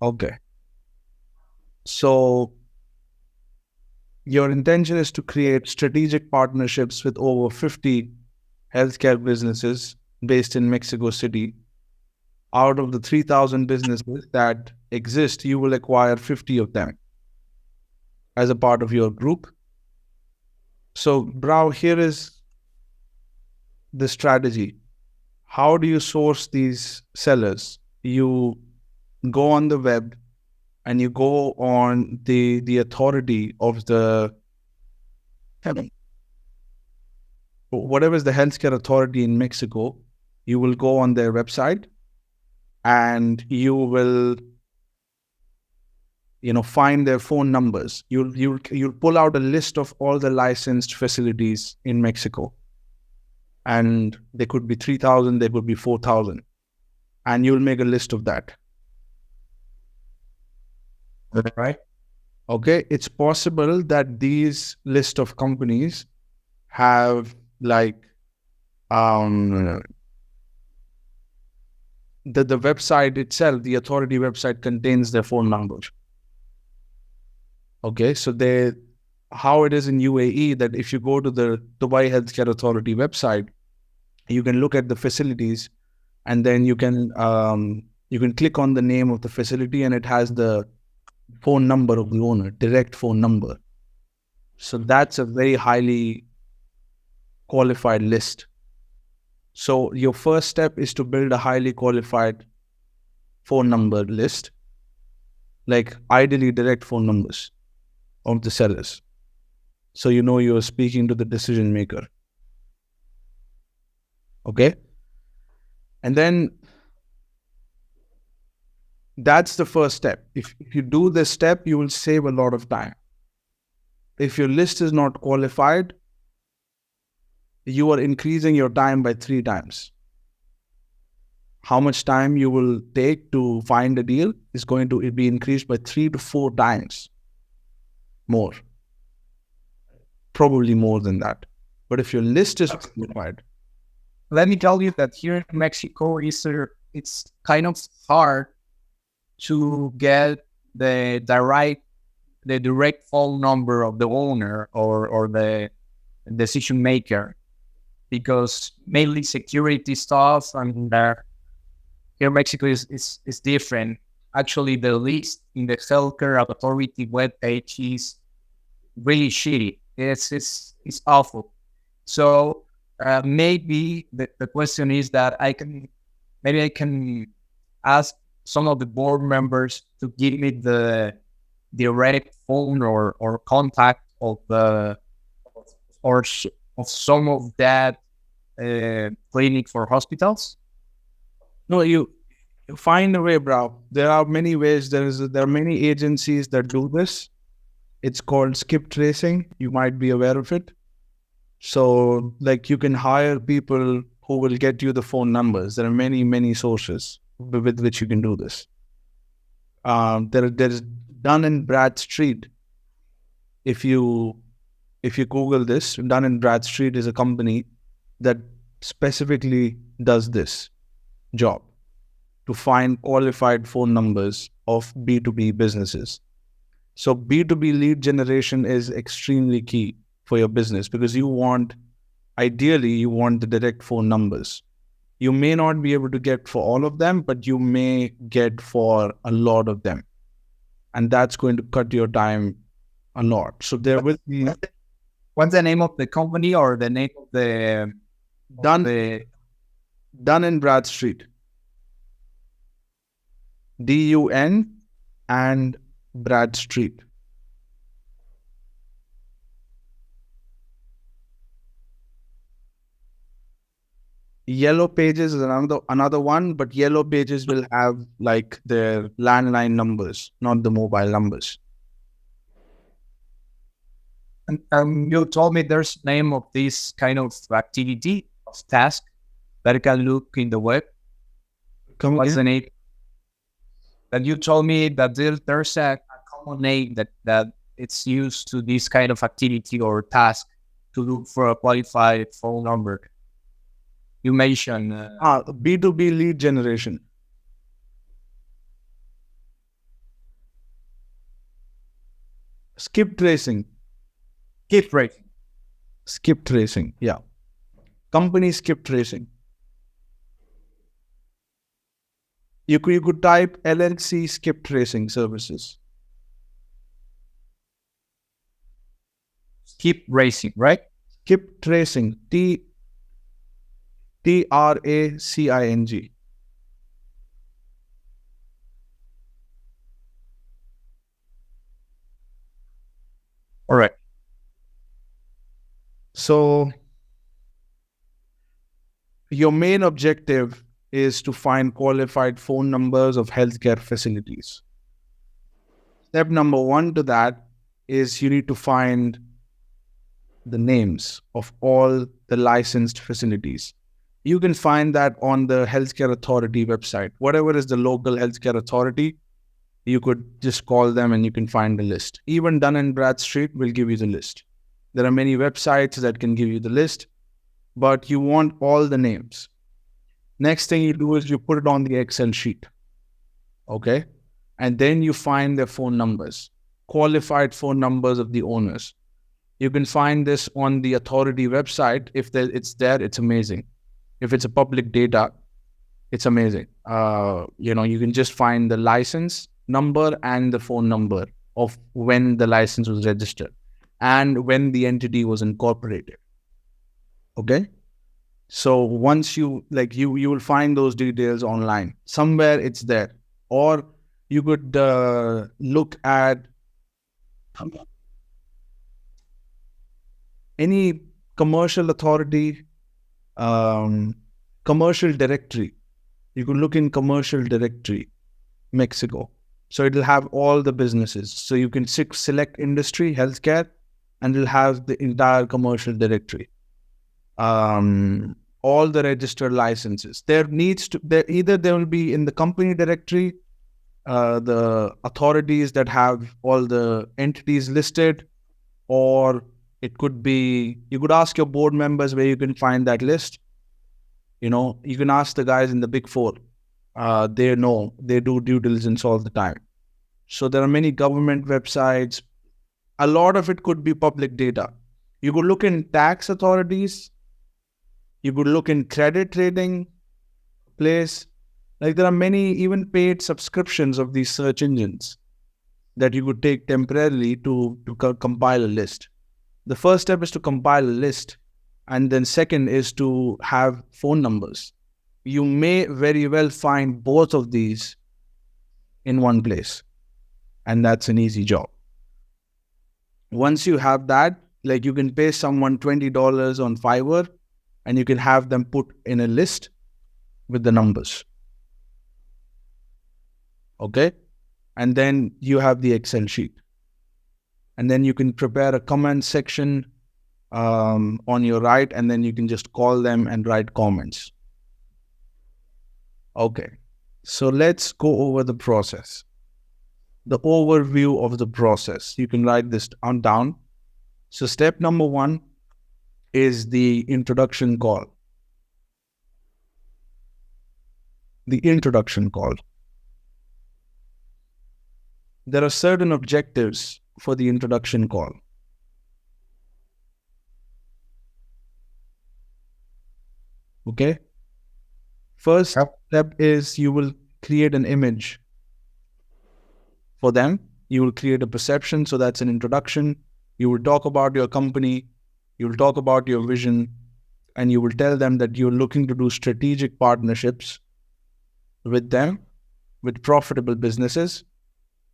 Okay. So your intention is to create strategic partnerships with over 50 healthcare businesses based in Mexico City. Out of the 3,000 businesses that exist, you will acquire 50 of them as a part of your group. So, Brau, here is the strategy. How do you source these sellers? You go on the web and you go on the authority of the whatever is the healthcare authority in Mexico. You will go on their website and you will find their phone numbers. You'll pull out a list of all the licensed facilities in Mexico, and there could be 3,000, there could be 4,000, and you'll make a list of that. Right? Okay, it's possible that these list of companies have like the website itself, the authority website contains their phone number. Okay, so how it is in UAE that if you go to the Dubai Healthcare Authority website, you can look at the facilities, and then you can click on the name of the facility, and it has the phone number of the owner, direct phone number. So that's a very highly qualified list. So your first step is to build a highly qualified phone number list, like ideally direct phone numbers of the sellers. So you're speaking to the decision maker. Okay? And then that's the first step. If you do this step, you will save a lot of time. If your list is not qualified, you are increasing your time by 3 times. How much time you will take to find a deal is going to be increased by 3 to 4 times more. Probably more than that. But if your list is qualified. Let me tell you that here in Mexico, it's kind of hard to get the direct phone number of the owner or the decision maker, because mainly security stuff, and here in Mexico is different. Actually, the list in the healthcare authority webpage is really shitty. It's awful. So maybe the question is that I can ask some of the board members to give me the direct phone or contact of some of that clinic for hospitals. No, you find a way, bro. There are many ways. There are many agencies that do this. It's called skip tracing. You might be aware of it. So, like, you can hire people who will get you the phone numbers. There are many, many sources with which you can do this. There's Dun & Bradstreet. If you Google this, Dun & Bradstreet is a company that specifically does this job to find qualified phone numbers of B2B businesses. So B2B lead generation is extremely key for your business, because ideally you want the direct phone numbers. You may not be able to get for all of them, but you may get for a lot of them. And that's going to cut your time a lot. So there will be... What's the name of the company or the name of the... Dun & Bradstreet. DUN and Bradstreet. Yellow Pages is another one, but Yellow Pages will have like their landline numbers, not the mobile numbers. And you told me there's name of this kind of activity, of task, that I can look in the web. What's the name? That you told me that there's a common name that it's used to this kind of activity or task to look for a qualified phone number. You mentioned B2B lead generation. Skip tracing. Skip tracing. Skip tracing. Yeah. Company skip tracing. You could type LLC skip tracing services. Skip racing, right? Skip tracing. Tracing. All right. So your main objective is to find qualified phone numbers of healthcare facilities. Step number one to that is you need to find the names of all the licensed facilities. You can find that on the healthcare authority website. Whatever is the local healthcare authority, you could just call them and you can find the list. Even Dun & Bradstreet will give you the list. There are many websites that can give you the list, but you want all the names. Next thing you do is you put it on the Excel sheet. Okay? And then you find their phone numbers, qualified phone numbers of the owners. You can find this on the authority website. If it's there, it's amazing. If it's a public data, it's amazing. You can just find the license number and the phone number of when the license was registered and when the entity was incorporated. Okay? So once you will find those details online. Somewhere it's there. Or you could look at any commercial authority, commercial directory. You could look in commercial directory, Mexico. So it'll have all the businesses. So you can select industry, healthcare, and it'll have the entire commercial directory. All the registered licenses. There will be in the company directory, the authorities that have all the entities listed, or it could be, you could ask your board members where you can find that list. You can ask the guys in the Big Four. They do due diligence all the time. So there are many government websites. A lot of it could be public data. You could look in tax authorities. You could look in credit rating place. Like there are many even paid subscriptions of these search engines that you could take temporarily to compile a list. The first step is to compile a list. And then second is to have phone numbers. You may very well find both of these in one place. And that's an easy job. Once you have that, like you can pay someone $20 on Fiverr and you can have them put in a list with the numbers. Okay? And then you have the Excel sheet. And then you can prepare a comment section on your right, and then you can just call them and write comments. Okay. So let's go over the process. The overview of the process. You can write this down. So step number one is the introduction call. The introduction call. There are certain objectives for the introduction call. Okay. First step is you will create an image for them. You will create a perception. So that's an introduction. You will talk about your company. You will talk about your vision, and you will tell them that you're looking to do strategic partnerships with them, with profitable businesses.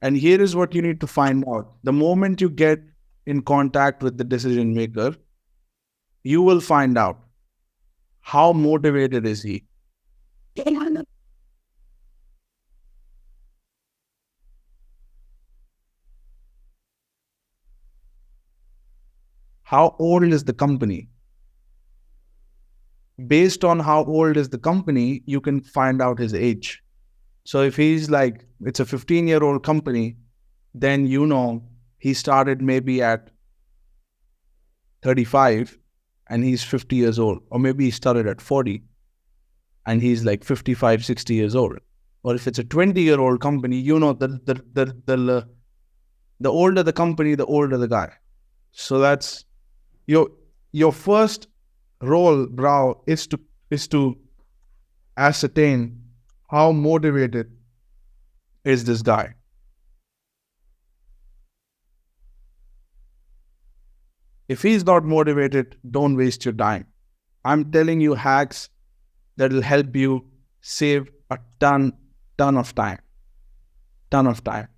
And here is what you need to find out. The moment you get in contact with the decision maker, you will find out how motivated is he. How old is the company? Based on how old is the company, you can find out his age. So if he's like, it's a 15-year-old company, then he started maybe at 35 and he's 50 years old. Or maybe he started at 40 and he's like 55, 60 years old. Or if it's a 20-year-old company, The older the company, the older the guy. So that's your first role, bro, is to ascertain how motivated is this guy. If he's not motivated, don't waste your time. I'm telling you hacks that will help you save a ton of time. Ton of time.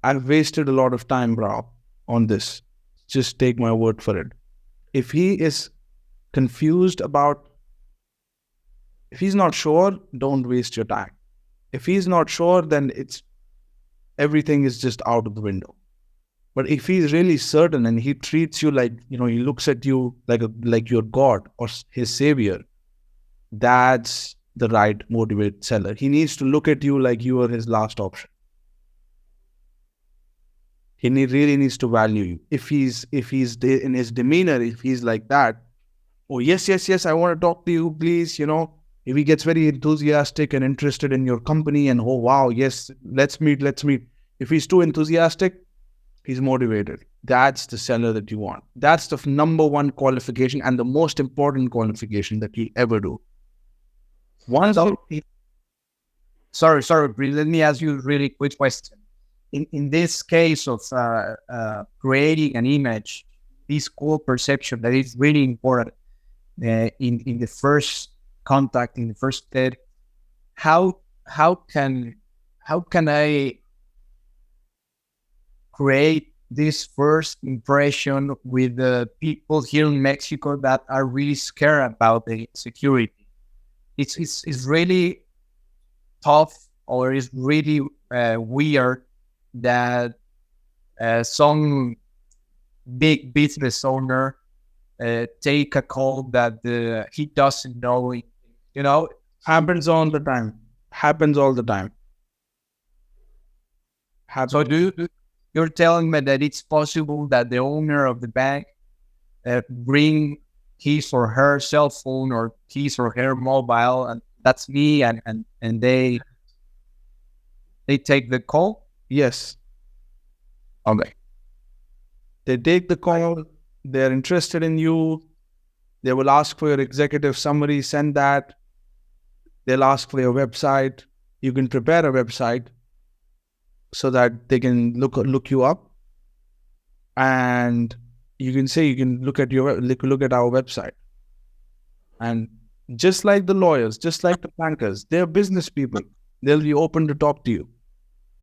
I've wasted a lot of time, bro, on this. Just take my word for it. If he is confused about, if he's not sure, don't waste your time. If he's not sure, then it's everything is just out of the window. But if he's really certain and he treats you like, he looks at you like your God or his savior, that's the right motivated seller. He needs to look at you like you are his last option. Really needs to value you. If he's in his demeanor, if he's like that, oh yes, yes, yes, I want to talk to you, please. If he gets very enthusiastic and interested in your company, and oh wow, yes, let's meet. If he's too enthusiastic, he's motivated. That's the seller that you want. That's the number one qualification and the most important qualification that you ever do. Sorry, let me ask you a really quick question. In this case of creating an image, this core perception that is really important in the first contact, in the first step, how can I create this first impression with the people here in Mexico that are really scared about the security? It's really tough, or it's really weird that some big business owner take a call that he doesn't know. Happens all the time. So you're telling me that it's possible that the owner of the bank bring his or her cell phone or his or her mobile, and that's me, and they take the call? Yes. Okay. They take the call. They're interested in you. They will ask for your executive summary. Send that. They'll ask for your website. You can prepare a website so that they can look you up, and you can say, you can look at our website. And just like the lawyers, just like the bankers, they're business people. They'll be open to talk to you.